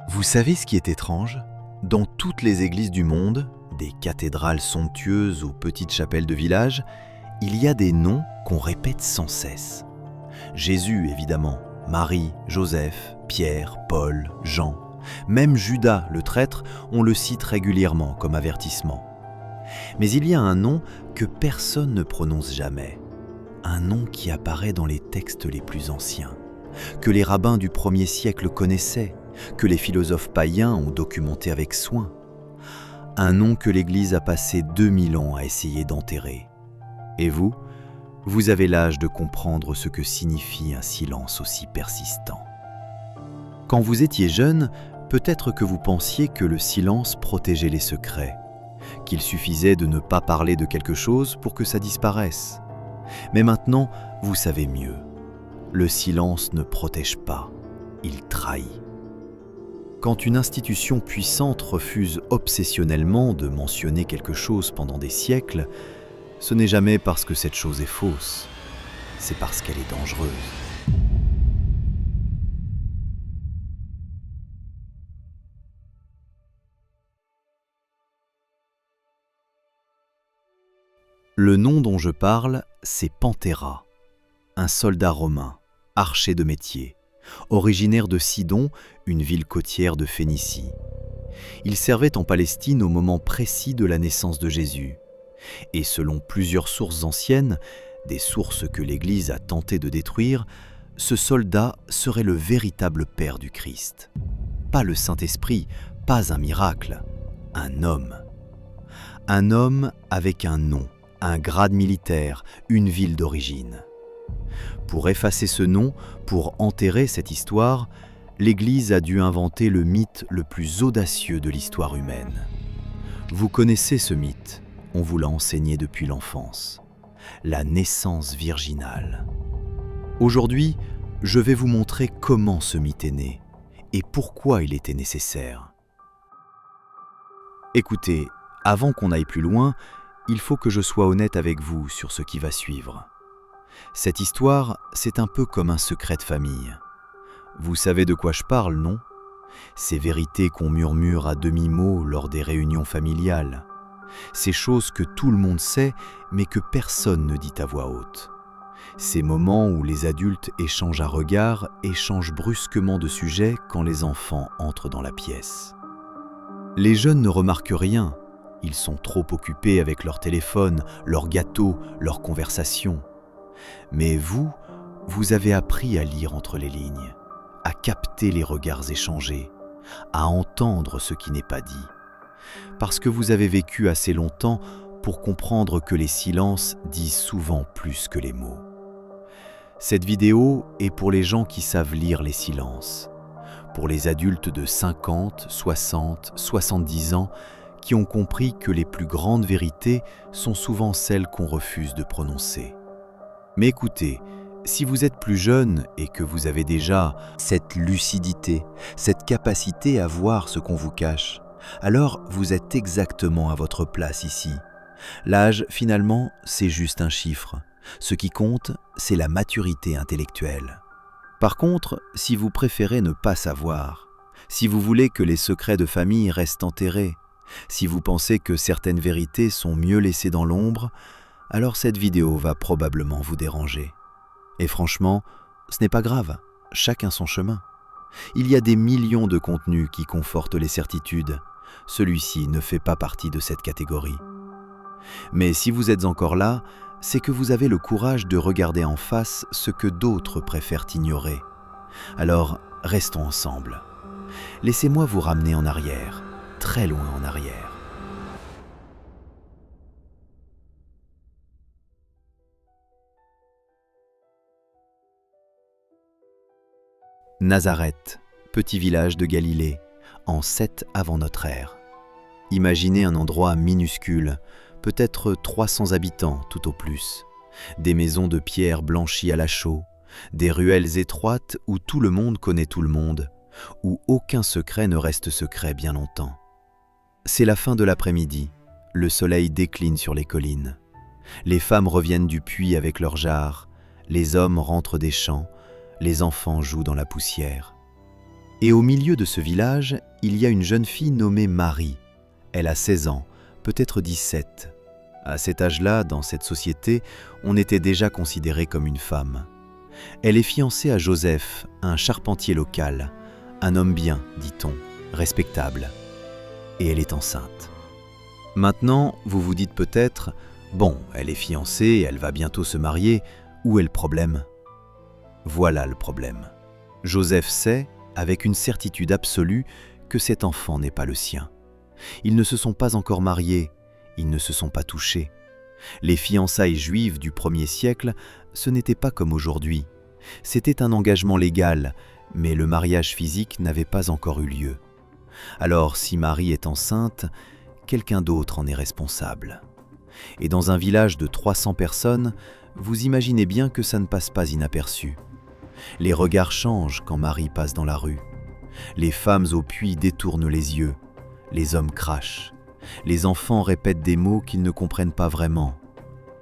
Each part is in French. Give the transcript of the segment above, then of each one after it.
Vous savez ce qui est étrange? Dans toutes les églises du monde, des cathédrales somptueuses aux petites chapelles de village, il y a des noms qu'on répète sans cesse. Jésus, évidemment, Marie, Joseph, Pierre, Paul, Jean, même Judas, le traître, on le cite régulièrement comme avertissement. Mais il y a un nom que personne ne prononce jamais, un nom qui apparaît dans les textes les plus anciens, que les rabbins du 1er siècle connaissaient, que les philosophes païens ont documenté avec soin, un nom que l'Église a passé 2000 ans à essayer d'enterrer. Et vous, vous avez l'âge de comprendre ce que signifie un silence aussi persistant. Quand vous étiez jeune, peut-être que vous pensiez que le silence protégeait les secrets, qu'il suffisait de ne pas parler de quelque chose pour que ça disparaisse. Mais maintenant, vous savez mieux. Le silence ne protège pas, il trahit. Quand une institution puissante refuse obsessionnellement de mentionner quelque chose pendant des siècles, ce n'est jamais parce que cette chose est fausse, c'est parce qu'elle est dangereuse. Le nom dont je parle, c'est Panthéra, un soldat romain, archer de métier, originaire de Sidon, une ville côtière de Phénicie. Il servait en Palestine au moment précis de la naissance de Jésus. Et selon plusieurs sources anciennes, des sources que l'Église a tenté de détruire, ce soldat serait le véritable père du Christ. Pas le Saint-Esprit, pas un miracle, un homme. Un homme avec un nom, un grade militaire, une ville d'origine. Pour effacer ce nom, pour enterrer cette histoire, l'Église a dû inventer le mythe le plus audacieux de l'histoire humaine. Vous connaissez ce mythe, on vous l'a enseigné depuis l'enfance. La naissance virginale. Aujourd'hui, je vais vous montrer comment ce mythe est né et pourquoi il était nécessaire. Écoutez, avant qu'on aille plus loin, il faut que je sois honnête avec vous sur ce qui va suivre. Cette histoire, c'est un peu comme un secret de famille. Vous savez de quoi je parle, non? Ces vérités qu'on murmure à demi-mot lors des réunions familiales. Ces choses que tout le monde sait, mais que personne ne dit à voix haute. Ces moments où les adultes échangent un regard et changent brusquement de sujet quand les enfants entrent dans la pièce. Les jeunes ne remarquent rien. Ils sont trop occupés avec leur téléphone, leur gâteau, leur conversation. Mais vous, vous avez appris à lire entre les lignes, à capter les regards échangés, à entendre ce qui n'est pas dit. Parce que vous avez vécu assez longtemps pour comprendre que les silences disent souvent plus que les mots. Cette vidéo est pour les gens qui savent lire les silences, pour les adultes de 50, 60, 70 ans qui ont compris que les plus grandes vérités sont souvent celles qu'on refuse de prononcer. Mais écoutez, si vous êtes plus jeune et que vous avez déjà cette lucidité, cette capacité à voir ce qu'on vous cache, alors vous êtes exactement à votre place ici. L'âge, finalement, c'est juste un chiffre. Ce qui compte, c'est la maturité intellectuelle. Par contre, si vous préférez ne pas savoir, si vous voulez que les secrets de famille restent enterrés, si vous pensez que certaines vérités sont mieux laissées dans l'ombre, alors cette vidéo va probablement vous déranger. Et franchement, ce n'est pas grave, chacun son chemin. Il y a des millions de contenus qui confortent les certitudes. Celui-ci ne fait pas partie de cette catégorie. Mais si vous êtes encore là, c'est que vous avez le courage de regarder en face ce que d'autres préfèrent ignorer. Alors, restons ensemble. Laissez-moi vous ramener en arrière, très loin en arrière. Nazareth, petit village de Galilée, en 7 avant notre ère. Imaginez un endroit minuscule, peut-être 300 habitants tout au plus, des maisons de pierre blanchies à la chaux, des ruelles étroites où tout le monde connaît tout le monde, où aucun secret ne reste secret bien longtemps. C'est la fin de l'après-midi, le soleil décline sur les collines. Les femmes reviennent du puits avec leurs jarres, les hommes rentrent des champs, Les enfants jouent dans la poussière. Et au milieu de ce village, il y a une jeune fille nommée Marie. Elle a 16 ans, peut-être 17. À cet âge-là, dans cette société, on était déjà considéré comme une femme. Elle est fiancée à Joseph, un charpentier local, un homme bien, dit-on, respectable. Et elle est enceinte. Maintenant, vous vous dites peut-être, bon, elle est fiancée, elle va bientôt se marier, où est le problème ? Voilà le problème. Joseph sait, avec une certitude absolue, que cet enfant n'est pas le sien. Ils ne se sont pas encore mariés, ils ne se sont pas touchés. Les fiançailles juives du 1er siècle, ce n'était pas comme aujourd'hui. C'était un engagement légal, mais le mariage physique n'avait pas encore eu lieu. Alors, si Marie est enceinte, quelqu'un d'autre en est responsable. Et dans un village de 300 personnes, vous imaginez bien que ça ne passe pas inaperçu. Les regards changent quand Marie passe dans la rue. Les femmes au puits détournent les yeux. Les hommes crachent. Les enfants répètent des mots qu'ils ne comprennent pas vraiment.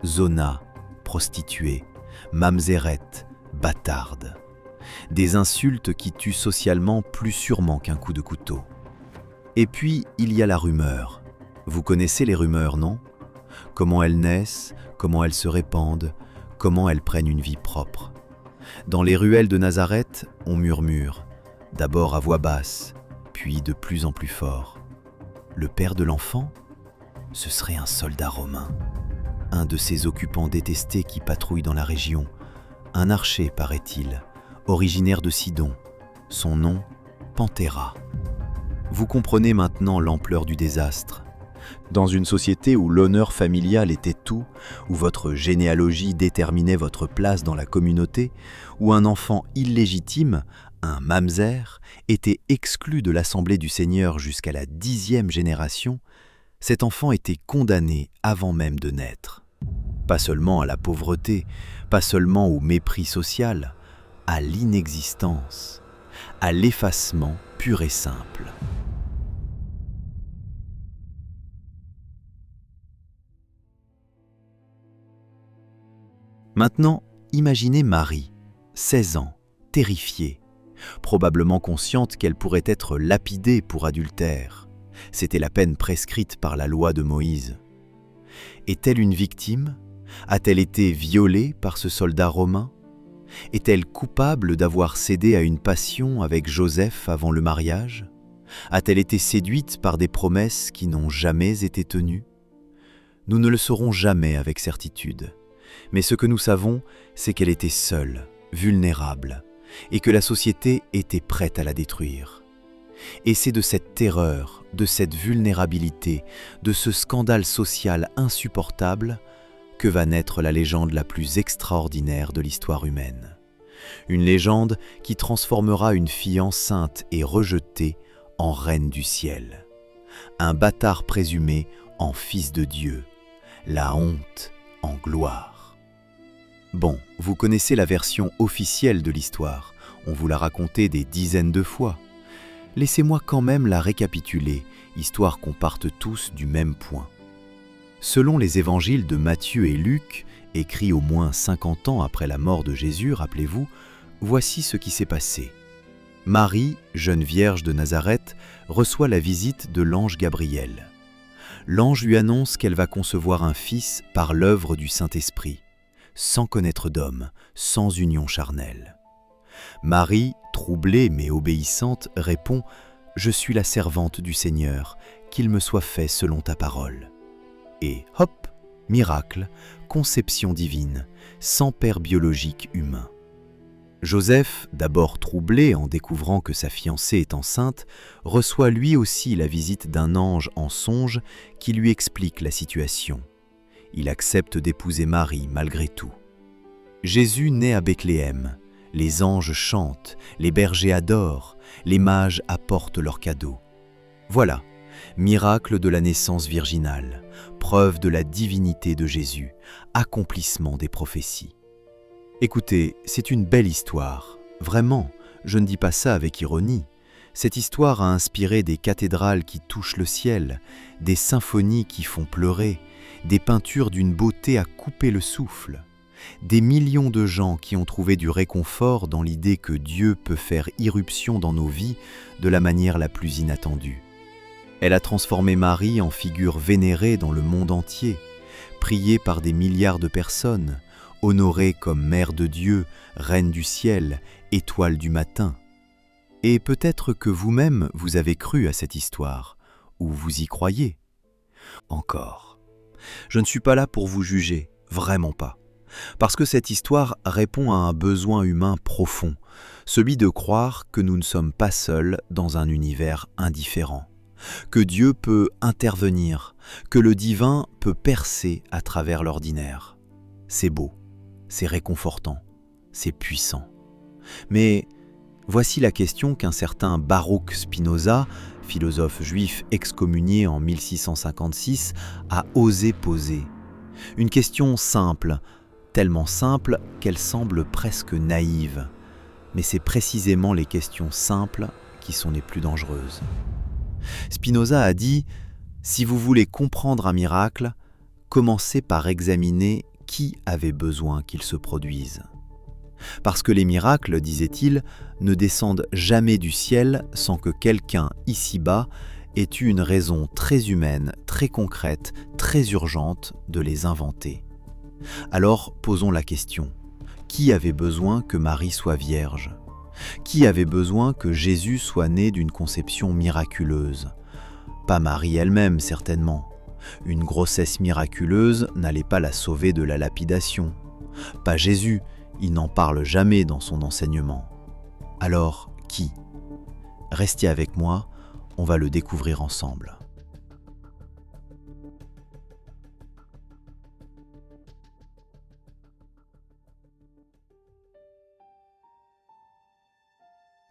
Zona, prostituée, mamzerette, bâtarde. Des insultes qui tuent socialement plus sûrement qu'un coup de couteau. Et puis, il y a la rumeur. Vous connaissez les rumeurs, non ? Comment elles naissent, comment elles se répandent, comment elles prennent une vie propre. Dans les ruelles de Nazareth, on murmure, d'abord à voix basse, puis de plus en plus fort. Le père de l'enfant ? Ce serait un soldat romain, un de ces occupants détestés qui patrouillent dans la région, un archer, paraît-il, originaire de Sidon. Son nom, Panthéra. Vous comprenez maintenant l'ampleur du désastre. Dans une société où l'honneur familial était tout, où votre généalogie déterminait votre place dans la communauté, où un enfant illégitime, un mamzer, était exclu de l'Assemblée du Seigneur jusqu'à la 10e génération, cet enfant était condamné avant même de naître. Pas seulement à la pauvreté, pas seulement au mépris social, à l'inexistence, à l'effacement pur et simple. Maintenant, imaginez Marie, 16 ans, terrifiée, probablement consciente qu'elle pourrait être lapidée pour adultère. C'était la peine prescrite par la loi de Moïse. Est-elle une victime ? A-t-elle été violée par ce soldat romain ? Est-elle coupable d'avoir cédé à une passion avec Joseph avant le mariage ? A-t-elle été séduite par des promesses qui n'ont jamais été tenues ? Nous ne le saurons jamais avec certitude. Mais ce que nous savons, c'est qu'elle était seule, vulnérable, et que la société était prête à la détruire. Et c'est de cette terreur, de cette vulnérabilité, de ce scandale social insupportable que va naître la légende la plus extraordinaire de l'histoire humaine. Une légende qui transformera une fille enceinte et rejetée en reine du ciel. Un bâtard présumé en fils de Dieu. La honte en gloire. Bon, vous connaissez la version officielle de l'histoire. On vous l'a racontée des dizaines de fois. Laissez-moi quand même la récapituler, histoire qu'on parte tous du même point. Selon les évangiles de Matthieu et Luc, écrits au moins 50 ans après la mort de Jésus, rappelez-vous, voici ce qui s'est passé. Marie, jeune vierge de Nazareth, reçoit la visite de l'ange Gabriel. L'ange lui annonce qu'elle va concevoir un fils par l'œuvre du Saint-Esprit, sans connaître d'homme, sans union charnelle. Marie, troublée mais obéissante, répond « Je suis la servante du Seigneur, qu'il me soit fait selon ta parole. » Et hop, miracle, conception divine, sans père biologique humain. Joseph, d'abord troublé en découvrant que sa fiancée est enceinte, reçoit lui aussi la visite d'un ange en songe qui lui explique la situation. Il accepte d'épouser Marie malgré tout. Jésus naît à Bethléem. Les anges chantent, les bergers adorent, les mages apportent leurs cadeaux. Voilà, miracle de la naissance virginale, preuve de la divinité de Jésus, accomplissement des prophéties. Écoutez, c'est une belle histoire. Vraiment, je ne dis pas ça avec ironie. Cette histoire a inspiré des cathédrales qui touchent le ciel, des symphonies qui font pleurer, des peintures d'une beauté à couper le souffle. Des millions de gens qui ont trouvé du réconfort dans l'idée que Dieu peut faire irruption dans nos vies de la manière la plus inattendue. Elle a transformé Marie en figure vénérée dans le monde entier, priée par des milliards de personnes, honorée comme Mère de Dieu, Reine du ciel, étoile du matin. Et peut-être que vous-même vous avez cru à cette histoire, ou vous y croyez. Encore, je ne suis pas là pour vous juger, vraiment pas. Parce que cette histoire répond à un besoin humain profond, celui de croire que nous ne sommes pas seuls dans un univers indifférent, que Dieu peut intervenir, que le divin peut percer à travers l'ordinaire. C'est beau, c'est réconfortant, c'est puissant. Mais voici la question qu'un certain Baruch Spinoza, philosophe juif excommunié en 1656, a osé poser. Une question simple, tellement simple qu'elle semble presque naïve. Mais c'est précisément les questions simples qui sont les plus dangereuses. Spinoza a dit « Si vous voulez comprendre un miracle, commencez par examiner qui avait besoin qu'il se produise. » Parce que les miracles, disait-il, ne descendent jamais du ciel sans que quelqu'un, ici-bas, ait eu une raison très humaine, très concrète, très urgente de les inventer. Alors posons la question. Qui avait besoin que Marie soit vierge ? Qui avait besoin que Jésus soit né d'une conception miraculeuse ? Pas Marie elle-même, certainement. Une grossesse miraculeuse n'allait pas la sauver de la lapidation. Pas Jésus, il n'en parle jamais dans son enseignement. Alors, qui ? Restez avec moi, on va le découvrir ensemble.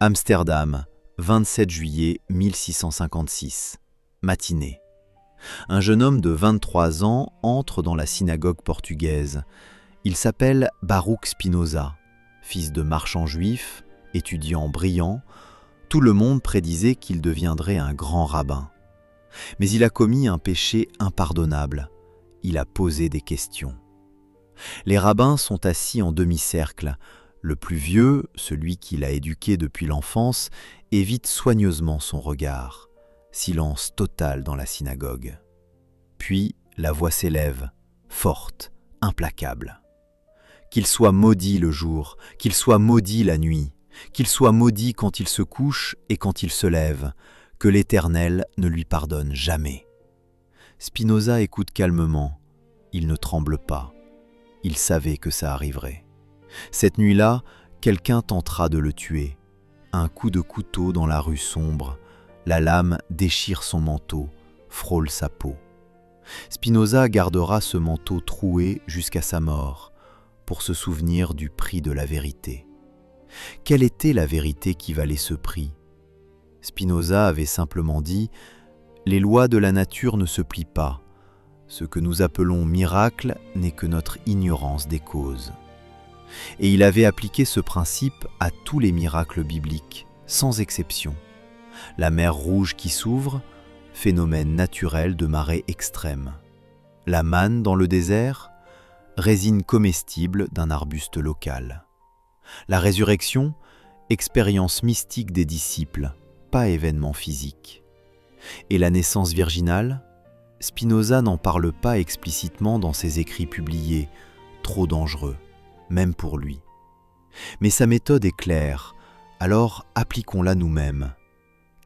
Amsterdam, 27 juillet 1656. Matinée. Un jeune homme de 23 ans entre dans la synagogue portugaise. Il s'appelle Baruch Spinoza, fils de marchand juif, étudiant brillant. Tout le monde prédisait qu'il deviendrait un grand rabbin. Mais il a commis un péché impardonnable. Il a posé des questions. Les rabbins sont assis en demi-cercle. Le plus vieux, celui qui l'a éduqué depuis l'enfance, évite soigneusement son regard. Silence total dans la synagogue. Puis la voix s'élève, forte, implacable. Qu'il soit maudit le jour, qu'il soit maudit la nuit, qu'il soit maudit quand il se couche et quand il se lève, que l'Éternel ne lui pardonne jamais. Spinoza écoute calmement, il ne tremble pas. Il savait que ça arriverait. Cette nuit-là, quelqu'un tentera de le tuer. Un coup de couteau dans la rue sombre, la lame déchire son manteau, frôle sa peau. Spinoza gardera ce manteau troué jusqu'à sa mort, pour se souvenir du prix de la vérité. Quelle était la vérité qui valait ce prix ? Spinoza avait simplement dit « Les lois de la nature ne se plient pas. Ce que nous appelons miracle n'est que notre ignorance des causes. » Et il avait appliqué ce principe à tous les miracles bibliques, sans exception. La mer Rouge qui s'ouvre, phénomène naturel de marée extrême. La manne dans le désert, résine comestible d'un arbuste local. La résurrection, expérience mystique des disciples, pas événement physique. Et la naissance virginale, Spinoza n'en parle pas explicitement dans ses écrits publiés, trop dangereux, même pour lui. Mais sa méthode est claire, alors appliquons-la nous-mêmes.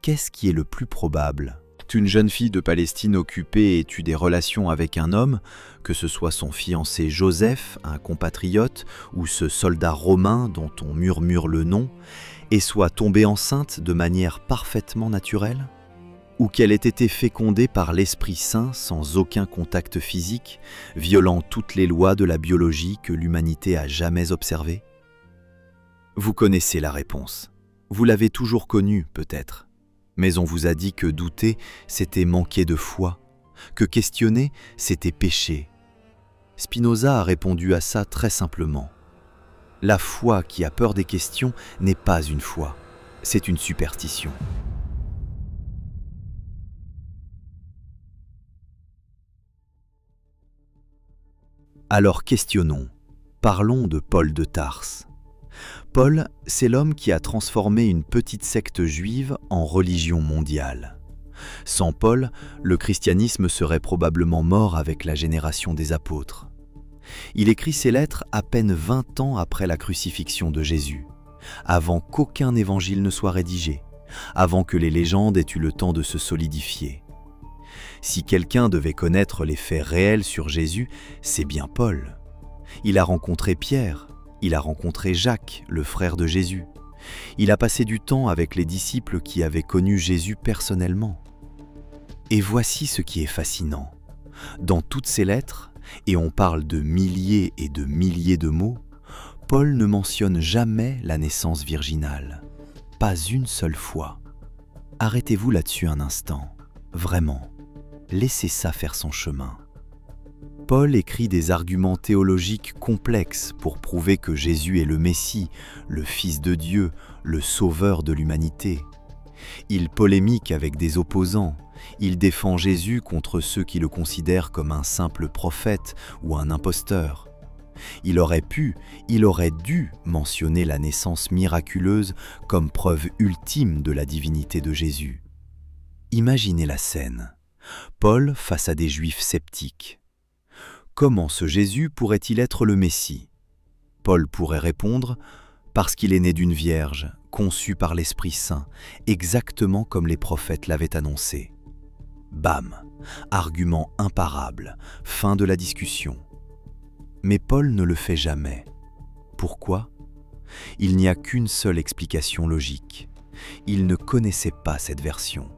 Qu'est-ce qui est le plus probable ? Une jeune fille de Palestine occupée ait eu des relations avec un homme, que ce soit son fiancé Joseph, un compatriote, ou ce soldat romain dont on murmure le nom, et soit tombée enceinte de manière parfaitement naturelle ? Ou qu'elle ait été fécondée par l'Esprit Saint sans aucun contact physique, violant toutes les lois de la biologie que l'humanité a jamais observées ? Vous connaissez la réponse. Vous l'avez toujours connue, peut-être. Mais on vous a dit que douter, c'était manquer de foi, que questionner, c'était pécher. Spinoza a répondu à ça très simplement. La foi qui a peur des questions n'est pas une foi, c'est une superstition. Alors questionnons, Parlons de Paul de Tarse. Paul, c'est l'homme qui a transformé une petite secte juive en religion mondiale. Sans Paul, le christianisme serait probablement mort avec la génération des apôtres. Il écrit ses lettres à peine 20 ans après la crucifixion de Jésus, avant qu'aucun évangile ne soit rédigé, avant que les légendes aient eu le temps de se solidifier. Si quelqu'un devait connaître les faits réels sur Jésus, c'est bien Paul. Il a rencontré Pierre, il a rencontré Jacques, le frère de Jésus. Il a passé du temps avec les disciples qui avaient connu Jésus personnellement. Et voici ce qui est fascinant. Dans toutes ses lettres, et on parle de milliers et de milliers de mots, Paul ne mentionne jamais la naissance virginale. Pas une seule fois. Arrêtez-vous là-dessus un instant. Vraiment. Laissez ça faire son chemin. Paul écrit des arguments théologiques complexes pour prouver que Jésus est le Messie, le Fils de Dieu, le Sauveur de l'humanité. Il polémique avec des opposants. Il défend Jésus contre ceux qui le considèrent comme un simple prophète ou un imposteur. Il aurait dû mentionner la naissance miraculeuse comme preuve ultime de la divinité de Jésus. Imaginez la scène. Paul face à des Juifs sceptiques. Comment ce Jésus pourrait-il être le Messie? Paul pourrait répondre « Parce qu'il est né d'une vierge, conçu par l'Esprit Saint, exactement comme les prophètes l'avaient annoncé. » Bam! Argument imparable, fin de la discussion. Mais Paul ne le fait jamais. Pourquoi? Il n'y a qu'une seule explication logique. Il ne connaissait pas cette version.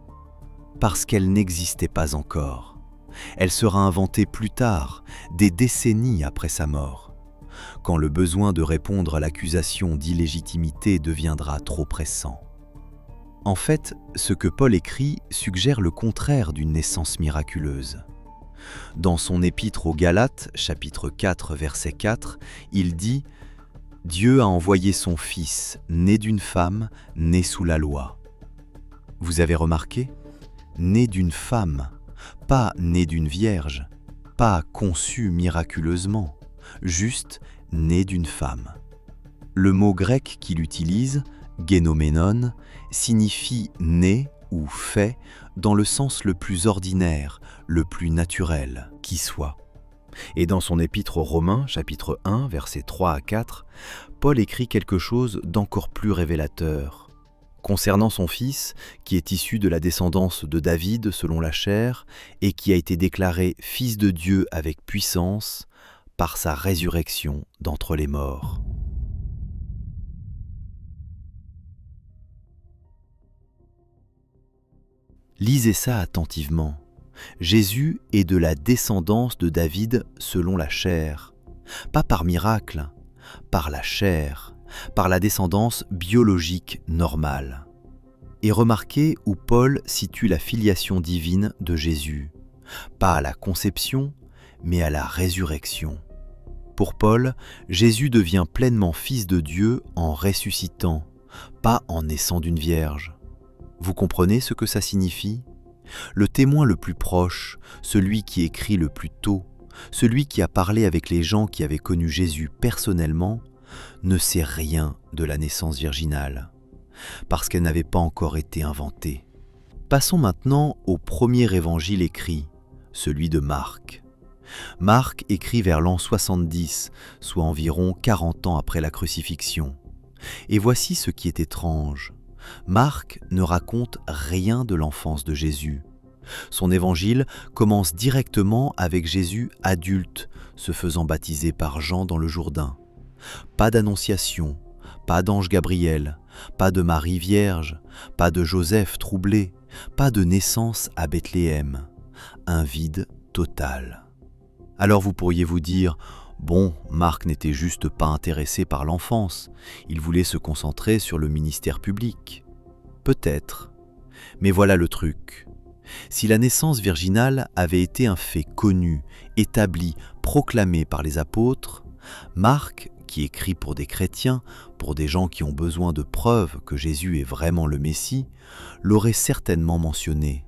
Parce qu'elle n'existait pas encore. Elle sera inventée plus tard, des décennies après sa mort, quand le besoin de répondre à l'accusation d'illégitimité deviendra trop pressant. En fait, ce que Paul écrit suggère le contraire d'une naissance miraculeuse. Dans son épître aux Galates, chapitre 4, verset 4, il dit « Dieu a envoyé son Fils, né d'une femme, né sous la loi. » Vous avez remarqué? Né d'une femme, pas né d'une vierge, pas conçu miraculeusement, juste né d'une femme. Le mot grec qu'il utilise, génoménon, signifie né ou fait dans le sens le plus ordinaire, le plus naturel qui soit. Et dans son épître aux Romains, chapitre 1, versets 3 à 4, Paul écrit quelque chose d'encore plus révélateur. Concernant son fils, qui est issu de la descendance de David selon la chair, et qui a été déclaré fils de Dieu avec puissance, par sa résurrection d'entre les morts. Lisez ça attentivement. Jésus est de la descendance de David selon la chair, pas par miracle, par la chair, par la descendance biologique normale. Et remarquez où Paul situe la filiation divine de Jésus, pas à la conception, mais à la résurrection. Pour Paul, Jésus devient pleinement fils de Dieu en ressuscitant, pas en naissant d'une vierge. Vous comprenez ce que ça signifie? Le témoin le plus proche, celui qui écrit le plus tôt, celui qui a parlé avec les gens qui avaient connu Jésus personnellement, ne sait rien de la naissance virginale, parce qu'elle n'avait pas encore été inventée. Passons maintenant au premier évangile écrit, celui de Marc. Marc écrit vers l'an 70, soit environ 40 ans après la crucifixion. Et voici ce qui est étrange. Marc ne raconte rien de l'enfance de Jésus. Son évangile commence directement avec Jésus adulte, se faisant baptiser par Jean dans le Jourdain. Pas d'annonciation, pas d'ange Gabriel, pas de Marie vierge, pas de Joseph troublé, pas de naissance à Bethléem. Un vide total. Alors vous pourriez vous dire, bon, Marc n'était juste pas intéressé par l'enfance, il voulait se concentrer sur le ministère public. Peut-être. Mais voilà le truc. Si la naissance virginale avait été un fait connu, établi, proclamé par les apôtres, Marc, qui écrit pour des chrétiens, pour des gens qui ont besoin de preuves que Jésus est vraiment le Messie, l'aurait certainement mentionné.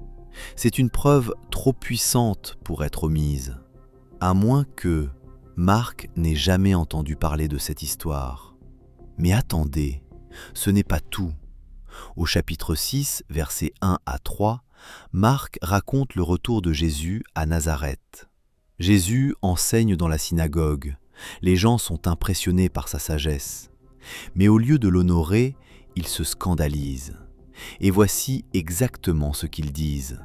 C'est une preuve trop puissante pour être omise. À moins que Marc n'ait jamais entendu parler de cette histoire. Mais attendez, ce n'est pas tout. Au chapitre 6, versets 1 à 3, Marc raconte le retour de Jésus à Nazareth. Jésus enseigne dans la synagogue. Les gens sont impressionnés par sa sagesse. Mais au lieu de l'honorer, ils se scandalisent. Et voici exactement ce qu'ils disent.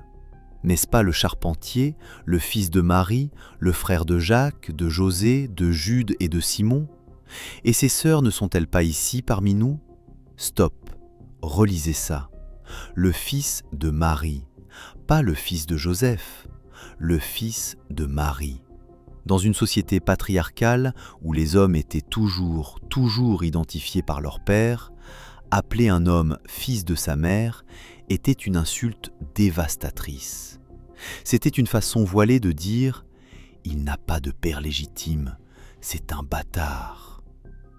N'est-ce pas le charpentier, le fils de Marie, le frère de Jacques, de José, de Jude et de Simon? Et ses sœurs ne sont-elles pas ici parmi nous? Stop, relisez ça. Le fils de Marie, pas le fils de Joseph, le fils de Marie. Dans une société patriarcale où les hommes étaient toujours identifiés par leur père, appeler un homme fils de sa mère était une insulte dévastatrice. C'était une façon voilée de dire « il n'a pas de père légitime, c'est un bâtard ».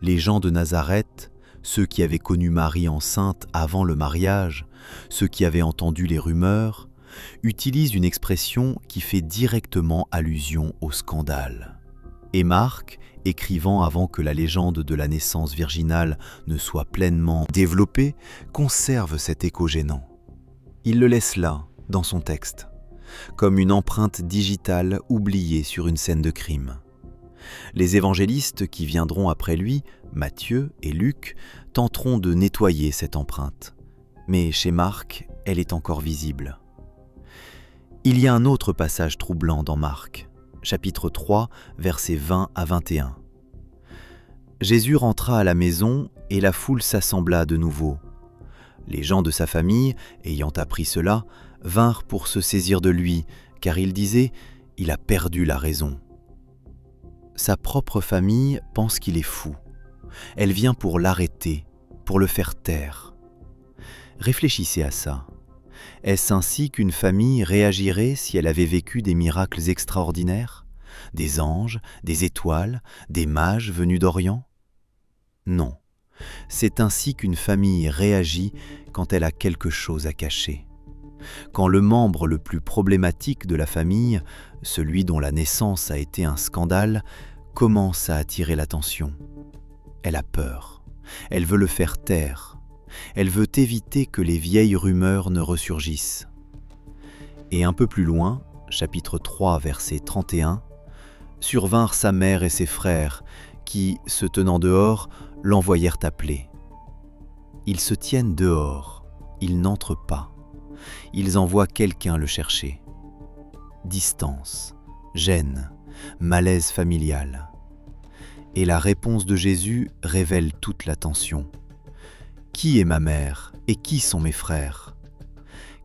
Les gens de Nazareth, ceux qui avaient connu Marie enceinte avant le mariage, ceux qui avaient entendu les rumeurs, utilisent une expression qui fait directement allusion au scandale. Et Marc, écrivant avant que la légende de la naissance virginale ne soit pleinement développée, conserve cet écho gênant. Il le laisse là, dans son texte, comme une empreinte digitale oubliée sur une scène de crime. Les évangélistes qui viendront après lui, Matthieu et Luc, tenteront de nettoyer cette empreinte. Mais chez Marc, elle est encore visible. Il y a un autre passage troublant dans Marc, chapitre 3, versets 20 à 21. Jésus rentra à la maison et la foule s'assembla de nouveau. Les gens de sa famille, ayant appris cela, vinrent pour se saisir de lui, car ils disaient « il a perdu la raison ». Sa propre famille pense qu'il est fou. Elle vient pour l'arrêter, pour le faire taire. Réfléchissez à ça. Est-ce ainsi qu'une famille réagirait si elle avait vécu des miracles extraordinaires? Des anges, des étoiles, des mages venus d'Orient? Non. C'est ainsi qu'une famille réagit quand elle a quelque chose à cacher. Quand le membre le plus problématique de la famille, celui dont la naissance a été un scandale, commence à attirer l'attention. Elle a peur. Elle veut le faire taire. Elle veut éviter que les vieilles rumeurs ne ressurgissent. Et un peu plus loin, chapitre 3, verset 31, survinrent sa mère et ses frères, qui, se tenant dehors, l'envoyèrent appeler. Ils se tiennent dehors, ils n'entrent pas. Ils envoient quelqu'un le chercher. Distance, gêne, malaise familial. Et la réponse de Jésus révèle toute la tension. Qui est ma mère et qui sont mes frères?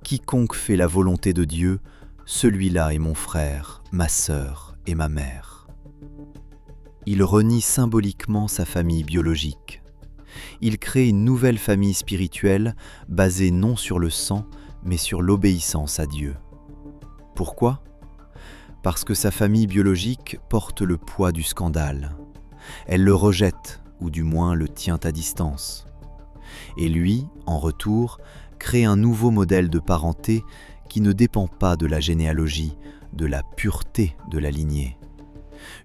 Quiconque fait la volonté de Dieu, celui-là est mon frère, ma sœur et ma mère. Il renie symboliquement sa famille biologique. Il crée une nouvelle famille spirituelle basée non sur le sang, mais sur l'obéissance à Dieu. Pourquoi? Parce que sa famille biologique porte le poids du scandale. Elle le rejette, ou du moins le tient à distance. Et lui, en retour, crée un nouveau modèle de parenté qui ne dépend pas de la généalogie, de la pureté de la lignée.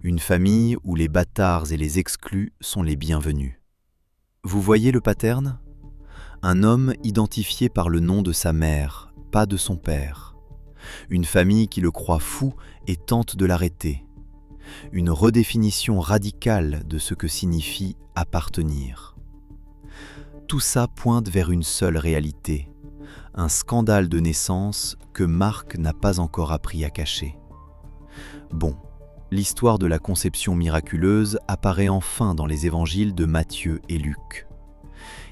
Une famille où les bâtards et les exclus sont les bienvenus. Vous voyez le pattern? Un homme identifié par le nom de sa mère, pas de son père. Une famille qui le croit fou et tente de l'arrêter. Une redéfinition radicale de ce que signifie appartenir. Tout ça pointe vers une seule réalité, un scandale de naissance que Marc n'a pas encore appris à cacher. Bon, l'histoire de la conception miraculeuse apparaît enfin dans les évangiles de Matthieu et Luc.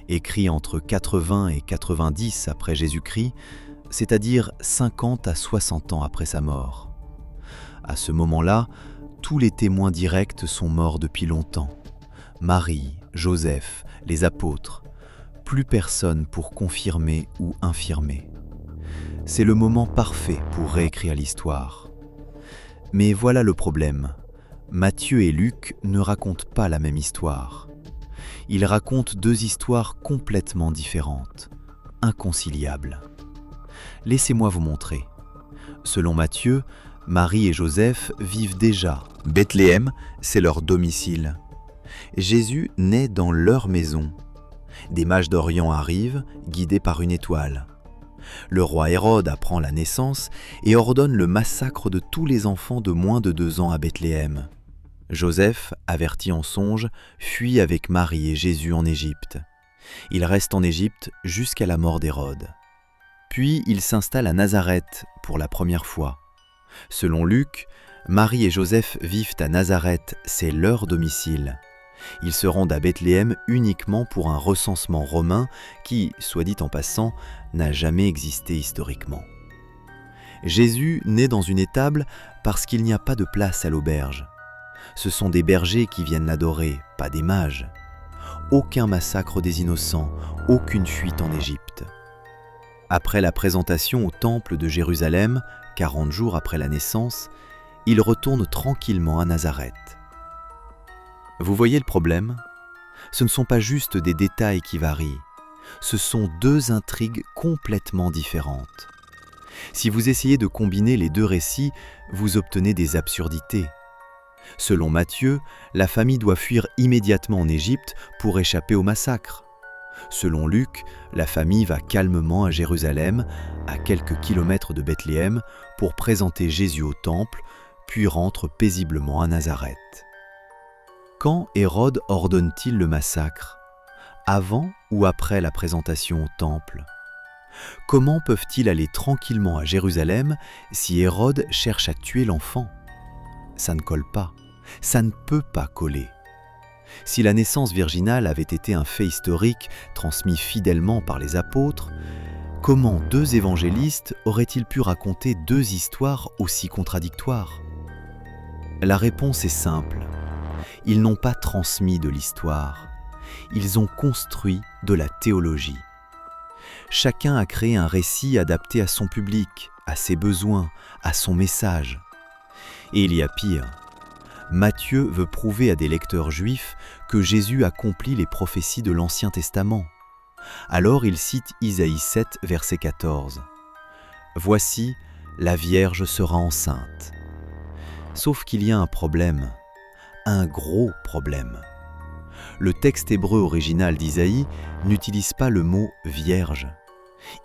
Écrit entre 80 et 90 après Jésus-Christ, c'est-à-dire 50 à 60 ans après sa mort. À ce moment-là, tous les témoins directs sont morts depuis longtemps. Marie, Joseph, les apôtres. Plus personne pour confirmer ou infirmer. C'est le moment parfait pour réécrire l'histoire. Mais voilà le problème. Matthieu et Luc ne racontent pas la même histoire. Ils racontent deux histoires complètement différentes, inconciliables. Laissez-moi vous montrer. Selon Matthieu, Marie et Joseph vivent déjà. Bethléem, c'est leur domicile. Jésus naît dans leur maison. Des mages d'Orient arrivent, guidés par une étoile. Le roi Hérode apprend la naissance et ordonne le massacre de tous les enfants de moins de 2 ans à Bethléem. Joseph, averti en songe, fuit avec Marie et Jésus en Égypte. Il reste en Égypte jusqu'à la mort d'Hérode. Puis il s'installe à Nazareth pour la première fois. Selon Luc, Marie et Joseph vivent à Nazareth, c'est leur domicile. Ils se rendent à Bethléem uniquement pour un recensement romain qui, soit dit en passant, n'a jamais existé historiquement. Jésus naît dans une étable parce qu'il n'y a pas de place à l'auberge. Ce sont des bergers qui viennent l'adorer, pas des mages. Aucun massacre des innocents, aucune fuite en Égypte. Après la présentation au temple de Jérusalem, 40 jours après la naissance, il retourne tranquillement à Nazareth. Vous voyez le problème ? Ce ne sont pas juste des détails qui varient, ce sont 2 intrigues complètement différentes. Si vous essayez de combiner les 2 récits, vous obtenez des absurdités. Selon Matthieu, la famille doit fuir immédiatement en Égypte pour échapper au massacre. Selon Luc, la famille va calmement à Jérusalem, à quelques kilomètres de Bethléem, pour présenter Jésus au temple, puis rentre paisiblement à Nazareth. Quand Hérode ordonne-t-il le massacre ? Avant ou après la présentation au temple ? Comment peuvent-ils aller tranquillement à Jérusalem si Hérode cherche à tuer l'enfant ? Ça ne colle pas, ça ne peut pas coller. Si la naissance virginale avait été un fait historique transmis fidèlement par les apôtres, comment 2 évangélistes auraient-ils pu raconter 2 histoires aussi contradictoires ? La réponse est simple. Ils n'ont pas transmis de l'histoire, ils ont construit de la théologie. Chacun a créé un récit adapté à son public, à ses besoins, à son message. Et il y a pire. Matthieu veut prouver à des lecteurs juifs que Jésus accomplit les prophéties de l'Ancien Testament. Alors il cite Isaïe 7, verset 14. « Voici, la Vierge sera enceinte. » Sauf qu'il y a un problème, un gros problème. Le texte hébreu original d'Isaïe n'utilise pas le mot « vierge ».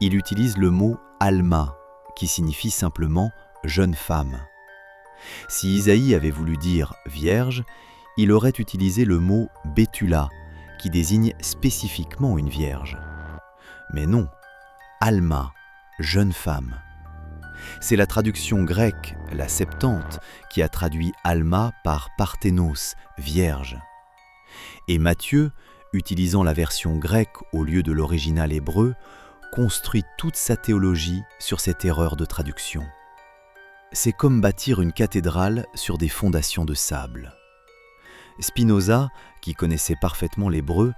Il utilise le mot « alma » qui signifie simplement « jeune femme ». Si Isaïe avait voulu dire « vierge », il aurait utilisé le mot « bétula » qui désigne spécifiquement une vierge. Mais non, « alma », jeune femme. C'est la traduction grecque, la Septante, qui a traduit « alma » par « parthénos », vierge. Et Matthieu, utilisant la version grecque au lieu de l'original hébreu, construit toute sa théologie sur cette erreur de traduction. C'est comme bâtir une cathédrale sur des fondations de sable. Spinoza, qui connaissait parfaitement l'hébreu,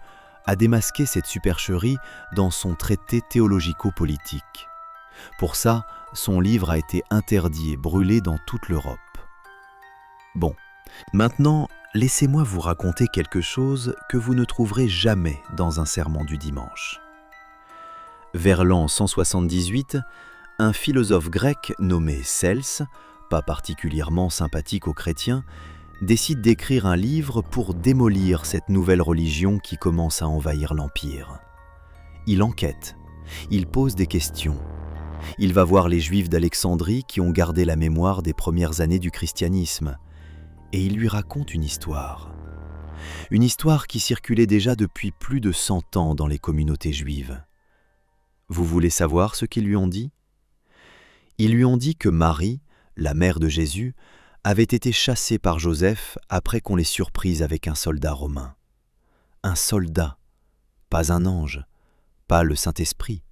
a démasqué cette supercherie dans son traité théologico-politique. Pour ça, son livre a été interdit et brûlé dans toute l'Europe. Bon, maintenant, laissez-moi vous raconter quelque chose que vous ne trouverez jamais dans un sermon du dimanche. Vers l'an 178, un philosophe grec nommé Cels, pas particulièrement sympathique aux chrétiens, décide d'écrire un livre pour démolir cette nouvelle religion qui commence à envahir l'Empire. Il enquête, il pose des questions. Il va voir les Juifs d'Alexandrie qui ont gardé la mémoire des premières années du christianisme, et il lui raconte une histoire. Une histoire qui circulait déjà depuis plus de 100 ans dans les communautés juives. Vous voulez savoir ce qu'ils lui ont dit ? Ils lui ont dit que Marie, la mère de Jésus, avait été chassée par Joseph après qu'on les surprise avec un soldat romain. Un soldat, pas un ange, pas le Saint-Esprit.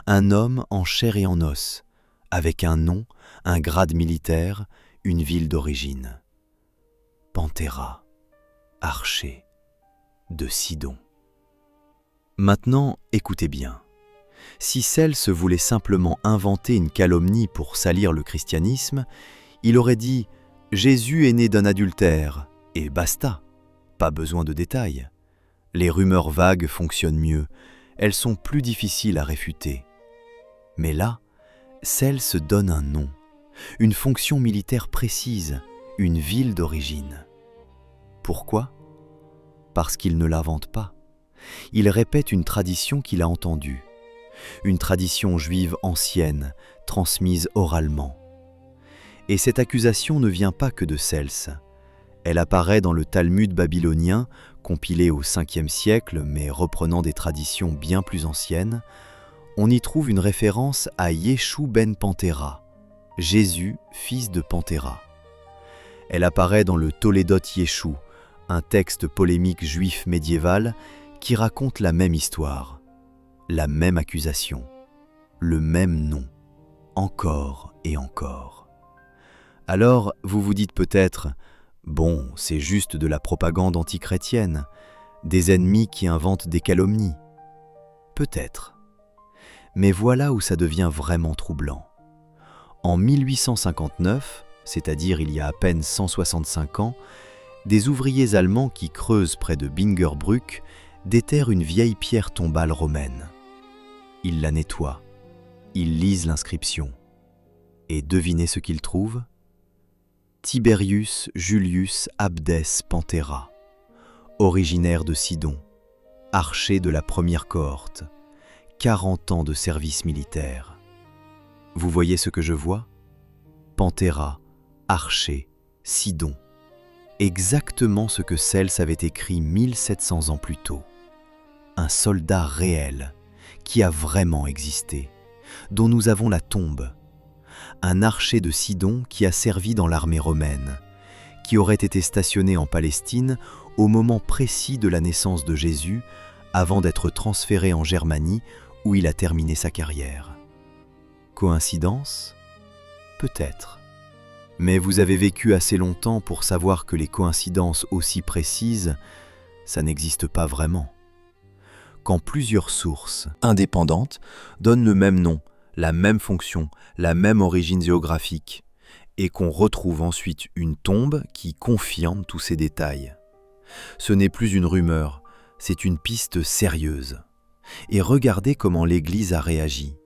Un homme en chair et en os, avec un nom, un grade militaire, une ville d'origine. Panthéra, archer de Sidon. Maintenant, écoutez bien. Si Cels voulait simplement inventer une calomnie pour salir le christianisme, il aurait dit « Jésus est né d'un adultère » et basta, pas besoin de détails. Les rumeurs vagues fonctionnent mieux, elles sont plus difficiles à réfuter. Mais là, Cels donne un nom, une fonction militaire précise, une ville d'origine. Pourquoi? Parce qu'il ne l'invente pas. Il répète une tradition qu'il a entendue, une tradition juive ancienne, transmise oralement. Et cette accusation ne vient pas que de Cels. Elle apparaît dans le Talmud babylonien, compilé au 5e siècle, mais reprenant des traditions bien plus anciennes. On y trouve une référence à Yeshu ben Pantera, Jésus, fils de Pantera. Elle apparaît dans le Toledot Yeshu, un texte polémique juif médiéval qui raconte la même histoire, la même accusation, le même nom, encore et encore. Alors, vous vous dites peut-être, bon, c'est juste de la propagande antichrétienne, des ennemis qui inventent des calomnies. Peut-être. Mais voilà où ça devient vraiment troublant. En 1859, c'est-à-dire il y a à peine 165 ans, des ouvriers allemands qui creusent près de Bingerbrück déterrent une vieille pierre tombale romaine. Ils la nettoient, ils lisent l'inscription. Et devinez ce qu'ils trouvent? Tiberius Julius Abdes Pantera, originaire de Sidon, archer de la première cohorte, 40 ans de service militaire. Vous voyez ce que je vois? Pantera, archer, Sidon. Exactement ce que Cels avait écrit 1700 ans plus tôt. Un soldat réel, qui a vraiment existé, dont nous avons la tombe. Un archer de Sidon qui a servi dans l'armée romaine, qui aurait été stationné en Palestine au moment précis de la naissance de Jésus, avant d'être transféré en Germanie où il a terminé sa carrière. Coïncidence? Peut-être. Mais vous avez vécu assez longtemps pour savoir que les coïncidences aussi précises, ça n'existe pas vraiment. Quand plusieurs sources indépendantes donnent le même nom, la même fonction, la même origine géographique, et qu'on retrouve ensuite une tombe qui confirme tous ces détails. Ce n'est plus une rumeur, c'est une piste sérieuse. Et regardez comment l'Église a réagi.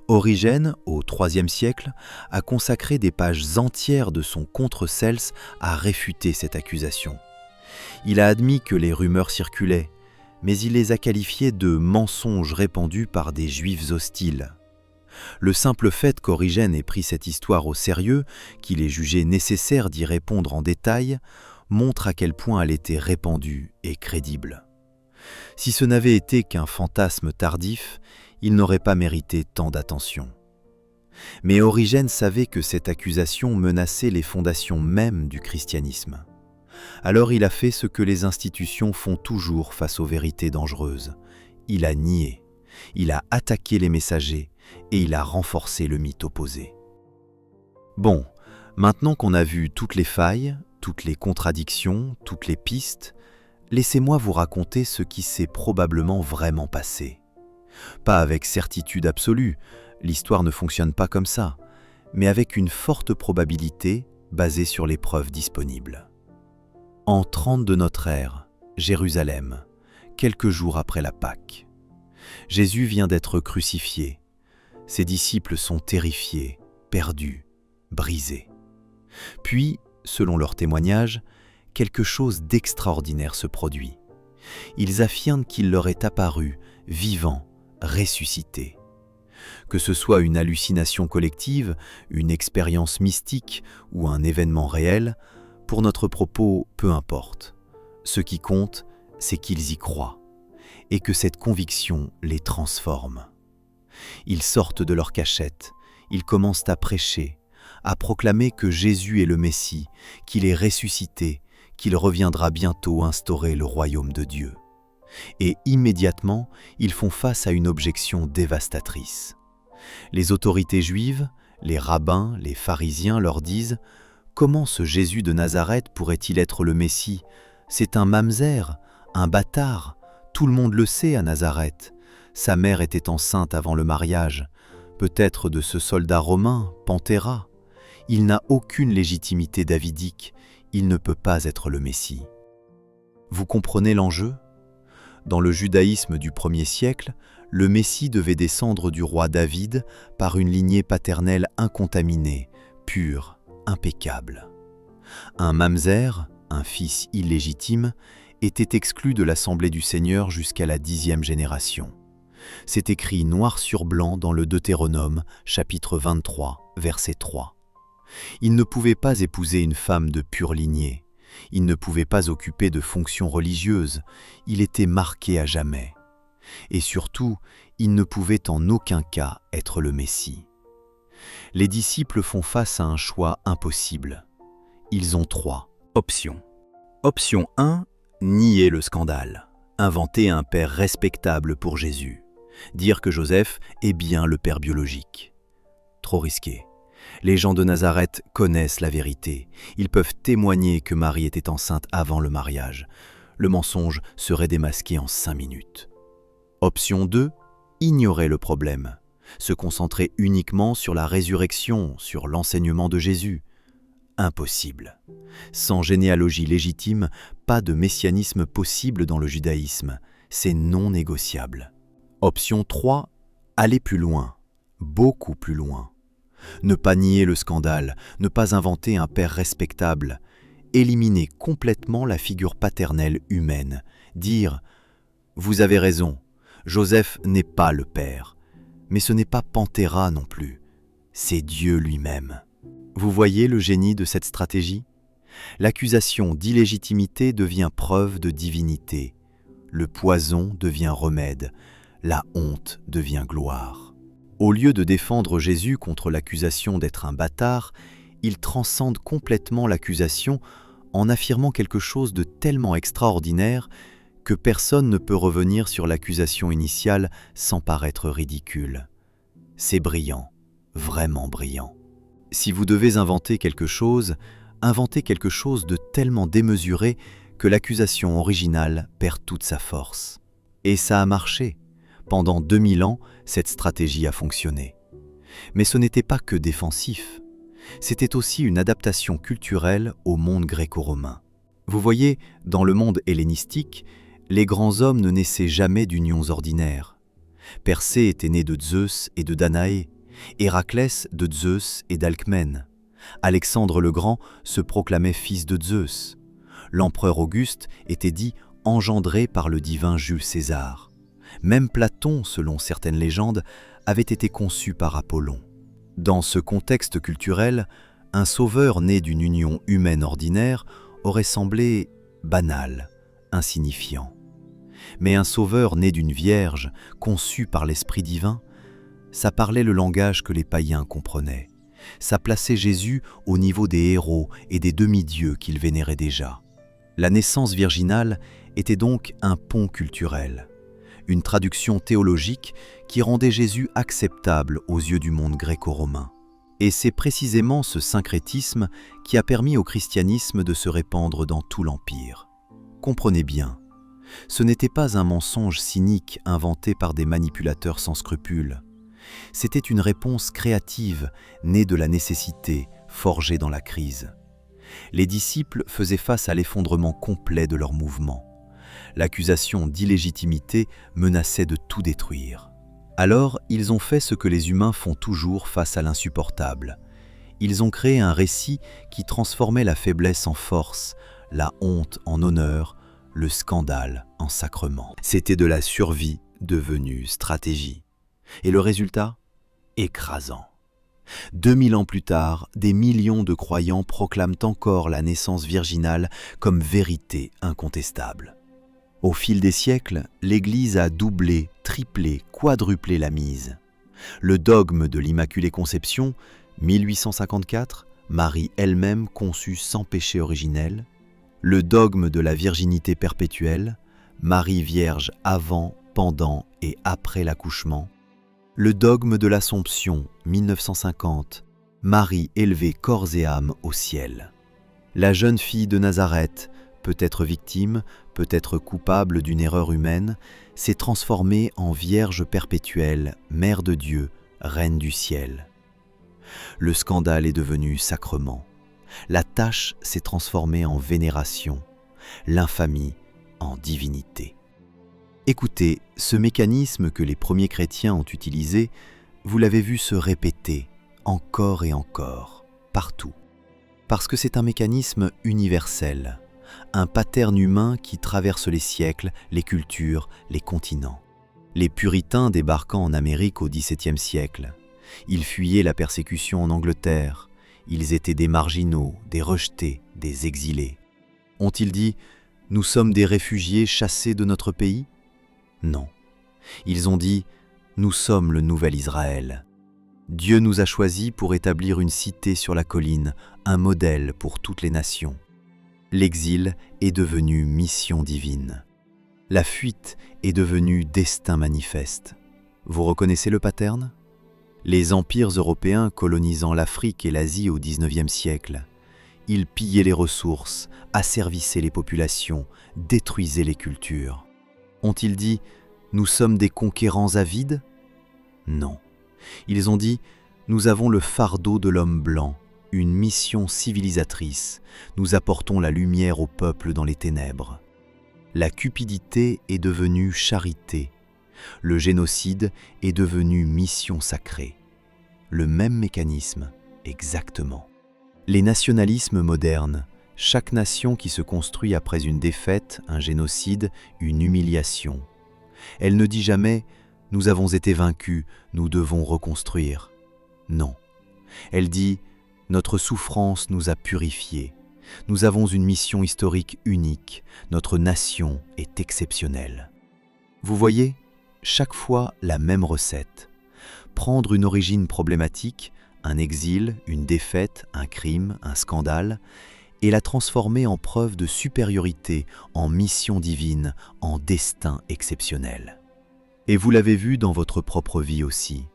Origène, au IIIe siècle, a consacré des pages entières de son contre Cels à réfuter cette accusation. Il a admis que les rumeurs circulaient, mais il les a qualifiées de mensonges répandus par des Juifs hostiles. Le simple fait qu'Origène ait pris cette histoire au sérieux, qu'il ait jugé nécessaire d'y répondre en détail, montre à quel point elle était répandue et crédible. Si ce n'avait été qu'un fantasme tardif, il n'aurait pas mérité tant d'attention. Mais Origène savait que cette accusation menaçait les fondations mêmes du christianisme. Alors il a fait ce que les institutions font toujours face aux vérités dangereuses. Il a nié, il a attaqué les messagers et il a renforcé le mythe opposé. Bon, maintenant qu'on a vu toutes les failles, toutes les contradictions, toutes les pistes, laissez-moi vous raconter ce qui s'est probablement vraiment passé. Pas avec certitude absolue, l'histoire ne fonctionne pas comme ça, mais avec une forte probabilité basée sur les preuves disponibles. En 30 de notre ère, Jérusalem, quelques jours après la Pâque. Jésus vient d'être crucifié. Ses disciples sont terrifiés, perdus, brisés. Puis, selon leur témoignage, quelque chose d'extraordinaire se produit. Ils affirment qu'il leur est apparu, vivant, ressuscité. Que ce soit une hallucination collective, une expérience mystique ou un événement réel, pour notre propos, peu importe. Ce qui compte, c'est qu'ils y croient, et que cette conviction les transforme. Ils sortent de leur cachette, ils commencent à prêcher, à proclamer que Jésus est le Messie, qu'il est ressuscité, qu'il reviendra bientôt instaurer le royaume de Dieu. Et immédiatement, ils font face à une objection dévastatrice. Les autorités juives, les rabbins, les pharisiens leur disent « Comment ce Jésus de Nazareth pourrait-il être le Messie? C'est un mamzer, un bâtard, tout le monde le sait à Nazareth. Sa mère était enceinte avant le mariage, peut-être de ce soldat romain, Pantera. Il n'a aucune légitimité davidique, il ne peut pas être le Messie. » Vous comprenez l'enjeu? Dans le judaïsme du 1er siècle, le Messie devait descendre du roi David par une lignée paternelle incontaminée, pur, impeccable. Un mamzer, un fils illégitime, était exclu de l'Assemblée du Seigneur jusqu'à la 10e génération. C'est écrit noir sur blanc dans le Deutéronome, chapitre 23, verset 3. Il ne pouvait pas épouser une femme de pure lignée. Il ne pouvait pas occuper de fonctions religieuses. Il était marqué à jamais. Et surtout, il ne pouvait en aucun cas être le Messie. Les disciples font face à un choix impossible. Ils ont 3 options. Option 1, nier le scandale. Inventer un père respectable pour Jésus. Dire que Joseph est bien le père biologique. Trop risqué. Les gens de Nazareth connaissent la vérité. Ils peuvent témoigner que Marie était enceinte avant le mariage. Le mensonge serait démasqué en 5 minutes. Option 2, ignorer le problème. Se concentrer uniquement sur la résurrection, sur l'enseignement de Jésus. Impossible. Sans généalogie légitime, pas de messianisme possible dans le judaïsme. C'est non négociable. Option 3, aller plus loin, beaucoup plus loin. Ne pas nier le scandale, ne pas inventer un père respectable, éliminer complètement la figure paternelle humaine, dire « Vous avez raison, Joseph n'est pas le père, mais ce n'est pas Panthéra non plus, c'est Dieu lui-même. » Vous voyez le génie de cette stratégie ? L'accusation d'illégitimité devient preuve de divinité, le poison devient remède, la honte devient gloire. Au lieu de défendre Jésus contre l'accusation d'être un bâtard, il transcende complètement l'accusation en affirmant quelque chose de tellement extraordinaire que personne ne peut revenir sur l'accusation initiale sans paraître ridicule. C'est brillant, vraiment brillant. Si vous devez inventer quelque chose, inventez quelque chose de tellement démesuré que l'accusation originale perd toute sa force. Et ça a marché. Pendant 2000 ans, cette stratégie a fonctionné. Mais ce n'était pas que défensif. C'était aussi une adaptation culturelle au monde gréco-romain. Vous voyez, dans le monde hellénistique, les grands hommes ne naissaient jamais d'unions ordinaires. Persée était né de Zeus et de Danaé, Héraclès de Zeus et d'Alcmène. Alexandre le Grand se proclamait fils de Zeus. L'empereur Auguste était dit engendré par le divin Jules César. Même Platon, selon certaines légendes, avait été conçu par Apollon. Dans ce contexte culturel, un sauveur né d'une union humaine ordinaire aurait semblé banal, insignifiant. Mais un sauveur né d'une vierge, conçu par l'Esprit divin, ça parlait le langage que les païens comprenaient. Ça plaçait Jésus au niveau des héros et des demi-dieux qu'ils vénéraient déjà. La naissance virginale était donc un pont culturel, une traduction théologique qui rendait Jésus acceptable aux yeux du monde gréco-romain. Et c'est précisément ce syncrétisme qui a permis au christianisme de se répandre dans tout l'Empire. Comprenez bien, ce n'était pas un mensonge cynique inventé par des manipulateurs sans scrupules. C'était une réponse créative, née de la nécessité, forgée dans la crise. Les disciples faisaient face à l'effondrement complet de leur mouvement. L'accusation d'illégitimité menaçait de tout détruire. Alors, ils ont fait ce que les humains font toujours face à l'insupportable. Ils ont créé un récit qui transformait la faiblesse en force, la honte en honneur, le scandale en sacrement. C'était de la survie devenue stratégie. Et le résultat ? Écrasant. 2000 ans plus tard, des millions de croyants proclament encore la naissance virginale comme vérité incontestable. Au fil des siècles, l'Église a doublé, triplé, quadruplé la mise. Le dogme de l'Immaculée Conception, 1854, Marie elle-même conçue sans péché originel. Le dogme de la virginité perpétuelle, Marie vierge avant, pendant et après l'accouchement. Le dogme de l'Assomption, 1950, Marie élevée corps et âme au ciel. La jeune fille de Nazareth, peut-être victime, peut-être coupable d'une erreur humaine, s'est transformée en Vierge perpétuelle, Mère de Dieu, Reine du ciel. Le scandale est devenu sacrement. La tâche s'est transformée en vénération, l'infamie en divinité. Écoutez, ce mécanisme que les premiers chrétiens ont utilisé, vous l'avez vu se répéter encore et encore. partout. Parce que c'est un mécanisme universel, un pattern humain qui traverse les siècles, les cultures, les continents. Les puritains débarquant en Amérique au XVIIe siècle, ils fuyaient la persécution en Angleterre, ils étaient des marginaux, des rejetés, des exilés. Ont-ils dit « Nous sommes des réfugiés chassés de notre pays » ? Non. Ils ont dit « Nous sommes le nouvel Israël ». Dieu nous a choisis pour établir une cité sur la colline, un modèle pour toutes les nations. L'exil est devenu mission divine. La fuite est devenue destin manifeste. Vous reconnaissez le pattern ? Les empires européens colonisant l'Afrique et l'Asie au XIXe siècle, ils pillaient les ressources, asservissaient les populations, détruisaient les cultures. Ont-ils dit « Nous sommes des conquérants avides » ? Non. Ils ont dit « Nous avons le fardeau de l'homme blanc, une mission civilisatrice. Nous apportons la lumière au peuple dans les ténèbres. » La cupidité est devenue charité. Le génocide est devenu mission sacrée. Le même mécanisme, exactement. Les nationalismes modernes, chaque nation qui se construit après une défaite, un génocide, une humiliation. Elle ne dit jamais « Nous avons été vaincus, nous devons reconstruire ». Non. Elle dit « Notre souffrance nous a purifiés. Nous avons une mission historique unique. Notre nation est exceptionnelle. » Vous voyez, chaque fois la même recette. Prendre une origine problématique, un exil, une défaite, un crime, un scandale, et la transformer en preuve de supériorité, en mission divine, en destin exceptionnel. Et vous l'avez vu dans votre propre vie aussi,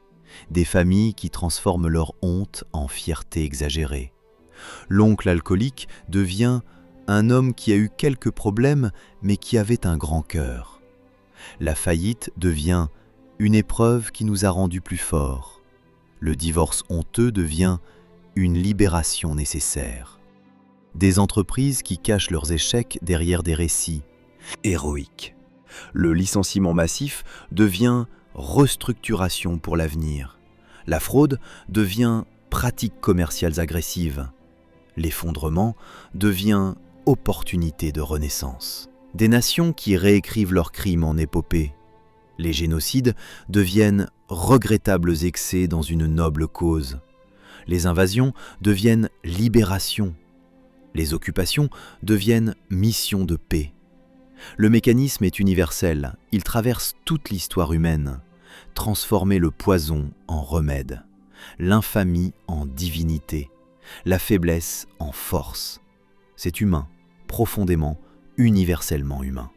des familles qui transforment leur honte en fierté exagérée. L'oncle alcoolique devient un homme qui a eu quelques problèmes, mais qui avait un grand cœur. La faillite devient une épreuve qui nous a rendus plus forts. Le divorce honteux devient une libération nécessaire. Des entreprises qui cachent leurs échecs derrière des récits héroïques. Le licenciement massif devient restructuration pour l'avenir. La fraude devient pratiques commerciales agressives. L'effondrement devient opportunité de renaissance. Des nations qui réécrivent leurs crimes en épopée. Les génocides deviennent regrettables excès dans une noble cause. Les invasions deviennent libération. Les occupations deviennent mission de paix. Le mécanisme est universel, il traverse toute l'histoire humaine. Transformer le poison en remède, l'infamie en divinité, la faiblesse en force. C'est humain, profondément, universellement humain.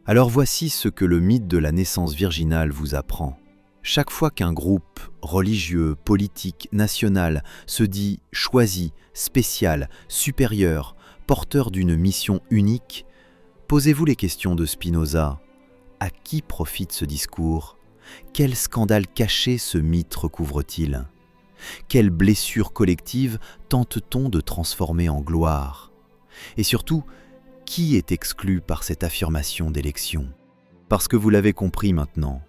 Alors voici ce que le mythe de la naissance virginale vous apprend. Chaque fois qu'un groupe religieux, politique, national se dit choisi, spécial, supérieur, porteur d'une mission unique, posez-vous les questions de Spinoza. À qui profite ce discours ? Quel scandale caché ce mythe recouvre-t-il ? Quelle blessure collective tente-t-on de transformer en gloire ? Et surtout, qui est exclu par cette affirmation d'élection ? Parce que vous l'avez compris maintenant,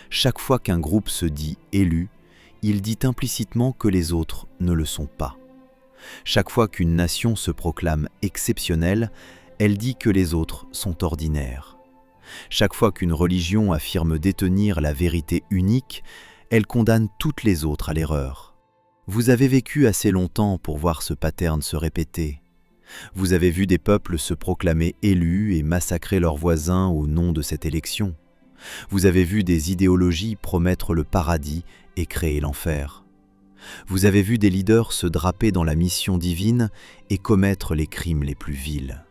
chaque fois qu'un groupe se dit élu, il dit implicitement que les autres ne le sont pas. Chaque fois qu'une nation se proclame exceptionnelle, elle dit que les autres sont ordinaires. Chaque fois qu'une religion affirme détenir la vérité unique, elle condamne toutes les autres à l'erreur. Vous avez vécu assez longtemps pour voir ce pattern se répéter. Vous avez vu des peuples se proclamer élus et massacrer leurs voisins au nom de cette élection. Vous avez vu des idéologies promettre le paradis et créer l'enfer. Vous avez vu des leaders se draper dans la mission divine et commettre les crimes les plus vils.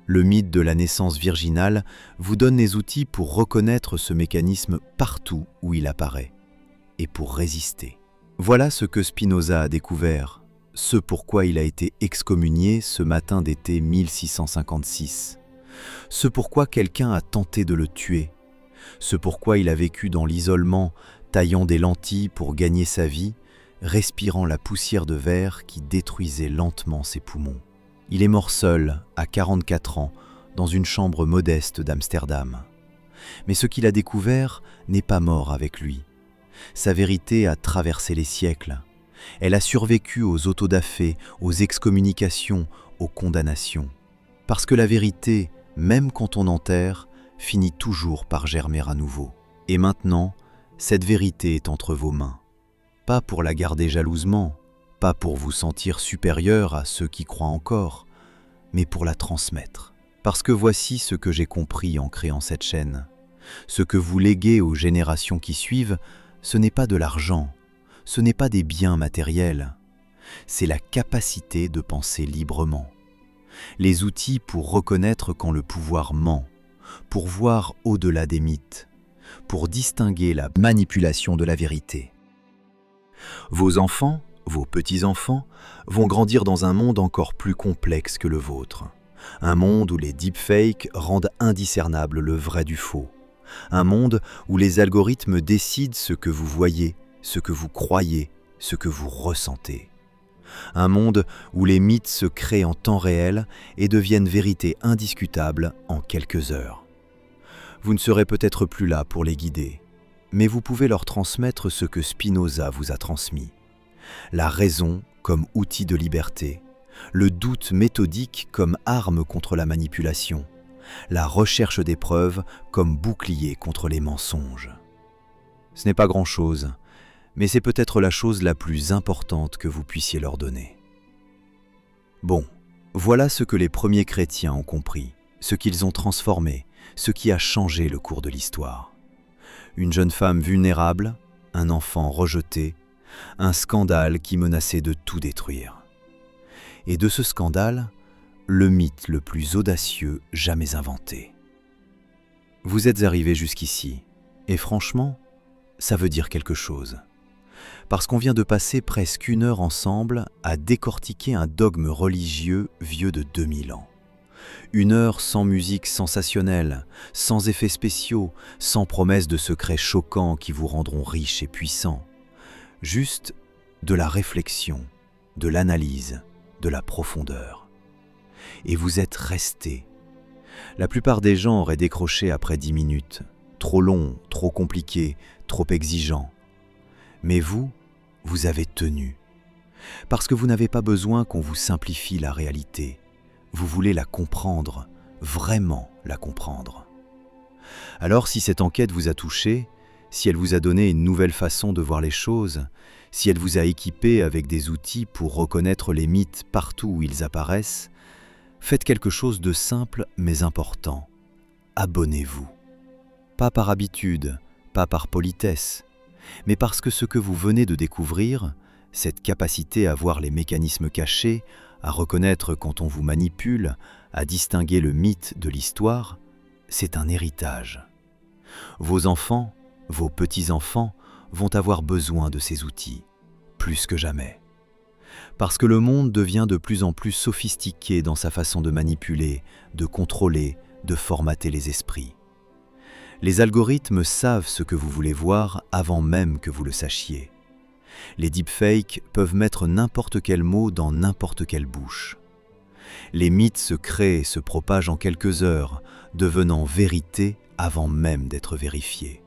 Le mythe de la naissance virginale vous donne les outils pour reconnaître ce mécanisme partout où il apparaît, et pour résister. Voilà ce que Spinoza a découvert, ce pourquoi il a été excommunié ce matin d'été 1656, ce pourquoi quelqu'un a tenté de le tuer, ce pourquoi il a vécu dans l'isolement, taillant des lentilles pour gagner sa vie, respirant la poussière de verre qui détruisait lentement ses poumons. Il est mort seul, à 44 ans, dans une chambre modeste d'Amsterdam. Mais ce qu'il a découvert n'est pas mort avec lui. Sa vérité a traversé les siècles. Elle a survécu aux autodafés, aux excommunications, aux condamnations. Parce que la vérité, même quand on enterre, finit toujours par germer à nouveau. Et maintenant, cette vérité est entre vos mains. Pas pour la garder jalousement, pas pour vous sentir supérieur à ceux qui croient encore, mais pour la transmettre. Parce que voici ce que j'ai compris en créant cette chaîne. Ce que vous léguez aux générations qui suivent, ce n'est pas de l'argent, ce n'est pas des biens matériels, c'est la capacité de penser librement. Les outils pour reconnaître quand le pouvoir ment, pour voir au-delà des mythes, pour distinguer la manipulation de la vérité. Vos enfants, vos petits-enfants, vont grandir dans un monde encore plus complexe que le vôtre. Un monde où les deepfakes rendent indiscernable le vrai du faux. Un monde où les algorithmes décident ce que vous voyez, ce que vous croyez, ce que vous ressentez. Un monde où les mythes se créent en temps réel et deviennent vérité indiscutable en quelques heures. Vous ne serez peut-être plus là pour les guider, mais vous pouvez leur transmettre ce que Spinoza vous a transmis. La raison comme outil de liberté, le doute méthodique comme arme contre la manipulation, la recherche des preuves comme bouclier contre les mensonges. Ce n'est pas grand-chose, mais c'est peut-être la chose la plus importante que vous puissiez leur donner. Bon, voilà ce que les premiers chrétiens ont compris, ce qu'ils ont transformé, ce qui a changé le cours de l'histoire. Une jeune femme vulnérable, un enfant rejeté, un scandale qui menaçait de tout détruire. Et de ce scandale, le mythe le plus audacieux jamais inventé. Vous êtes arrivés jusqu'ici, et franchement, ça veut dire quelque chose. Parce qu'on vient de passer presque 1 heure ensemble à décortiquer un dogme religieux vieux de 2000 ans. 1 heure sans musique sensationnelle, sans effets spéciaux, sans promesses de secrets choquants qui vous rendront riches et puissants. Juste de la réflexion, de l'analyse, de la profondeur. Et vous êtes restés. La plupart des gens auraient décroché après 10 minutes. Trop long, trop compliqué, trop exigeant. Mais vous, vous avez tenu. Parce que vous n'avez pas besoin qu'on vous simplifie la réalité. Vous voulez la comprendre, vraiment la comprendre. Alors si cette enquête vous a touché, si elle vous a donné une nouvelle façon de voir les choses, si elle vous a équipé avec des outils pour reconnaître les mythes partout où ils apparaissent, faites quelque chose de simple mais important. Abonnez-vous. Pas par habitude, pas par politesse, mais parce que ce que vous venez de découvrir, cette capacité à voir les mécanismes cachés, à reconnaître quand on vous manipule, à distinguer le mythe de l'histoire, c'est un héritage. Vos enfants, vos petits-enfants vont avoir besoin de ces outils, plus que jamais. Parce que le monde devient de plus en plus sophistiqué dans sa façon de manipuler, de contrôler, de formater les esprits. Les algorithmes savent ce que vous voulez voir avant même que vous le sachiez. Les deepfakes peuvent mettre n'importe quel mot dans n'importe quelle bouche. Les mythes se créent et se propagent en quelques heures, devenant vérité avant même d'être vérifiés.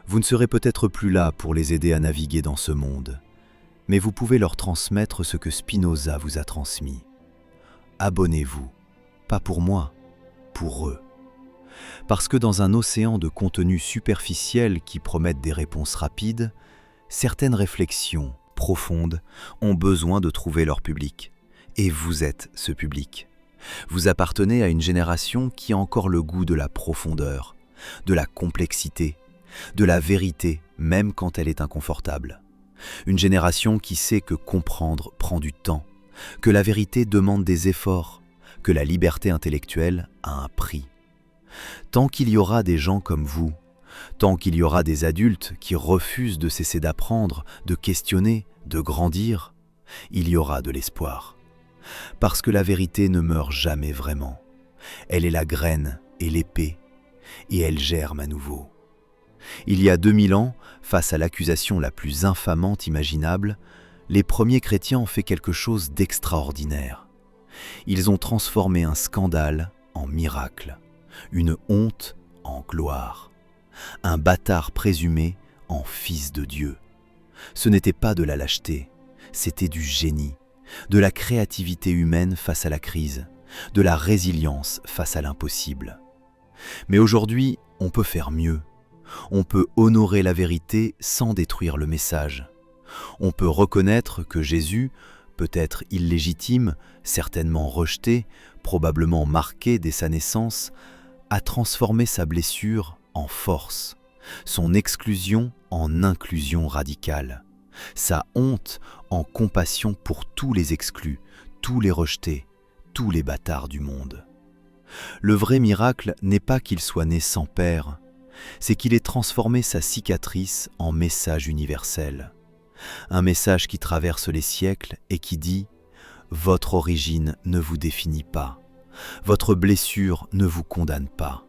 Vous ne serez peut-être plus là pour les aider à naviguer dans ce monde, mais vous pouvez leur transmettre ce que Spinoza vous a transmis. Abonnez-vous, pas pour moi, pour eux. Parce que dans un océan de contenus superficiels qui promettent des réponses rapides, certaines réflexions profondes ont besoin de trouver leur public. Et vous êtes ce public. Vous appartenez à une génération qui a encore le goût de la profondeur, de la complexité, de la vérité, même quand elle est inconfortable. Une génération qui sait que comprendre prend du temps, que la vérité demande des efforts, que la liberté intellectuelle a un prix. Tant qu'il y aura des gens comme vous, tant qu'il y aura des adultes qui refusent de cesser d'apprendre, de questionner, de grandir, il y aura de l'espoir. Parce que la vérité ne meurt jamais vraiment. Elle est la graine et l'épée, et elle germe à nouveau. Il y a 2000 ans, face à l'accusation la plus infamante imaginable, les premiers chrétiens ont fait quelque chose d'extraordinaire. Ils ont transformé un scandale en miracle, une honte en gloire, un bâtard présumé en fils de Dieu. Ce n'était pas de la lâcheté, c'était du génie, de la créativité humaine face à la crise, de la résilience face à l'impossible. Mais aujourd'hui, on peut faire mieux. On peut honorer la vérité sans détruire le message. On peut reconnaître que Jésus, peut-être illégitime, certainement rejeté, probablement marqué dès sa naissance, a transformé sa blessure en force, son exclusion en inclusion radicale, sa honte en compassion pour tous les exclus, tous les rejetés, tous les bâtards du monde. Le vrai miracle n'est pas qu'il soit né sans père, c'est qu'il ait transformé sa cicatrice en message universel. Un message qui traverse les siècles et qui dit « Votre origine ne vous définit pas, votre blessure ne vous condamne pas,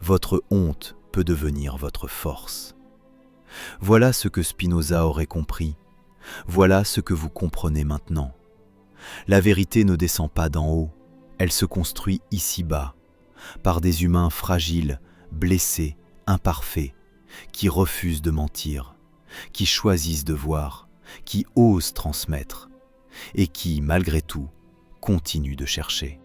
votre honte peut devenir votre force. » Voilà ce que Spinoza aurait compris, voilà ce que vous comprenez maintenant. La vérité ne descend pas d'en haut, elle se construit ici-bas, par des humains fragiles, blessés, imparfaits, qui refusent de mentir, qui choisissent de voir, qui osent transmettre, et qui, malgré tout, continuent de chercher.